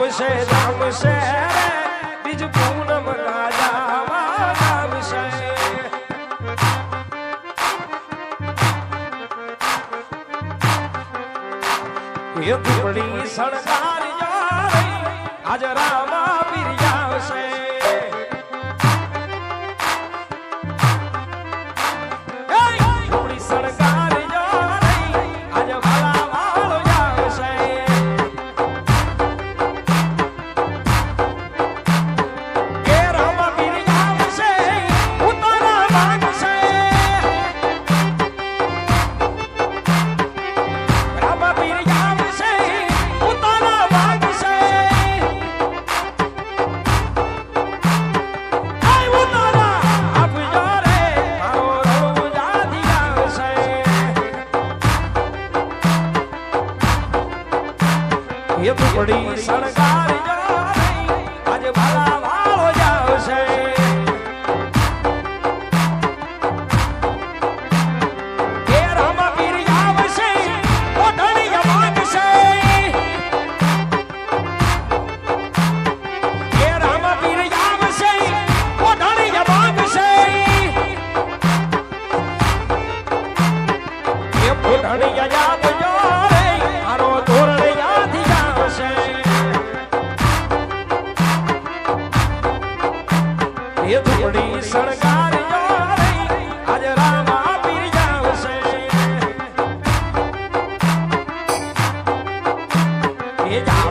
જામશે બીજ પૂનમ રાજામાં જામશે એ પીપળી સણગારી જાય આજ રામા પીર જાવશે પીપળી સણગારી જાય આજ વાલા વાળો જાવશે એ રામા પીર જાવશે ઉતારા માંગશે રામા પીર એ પીપળી સણગારી જાય આજે ભાલા વાળો જાવશે એ રામા પીર આવશે ઓઢણી માંગશે એ રામા પીર આવશે ઓઢણી માંગશે એ ઓઢણી યાદ જોરે મારો ધોરણ એ પીપળી સણગારી જાય આજ રામા પીર જાવશે એ જાવ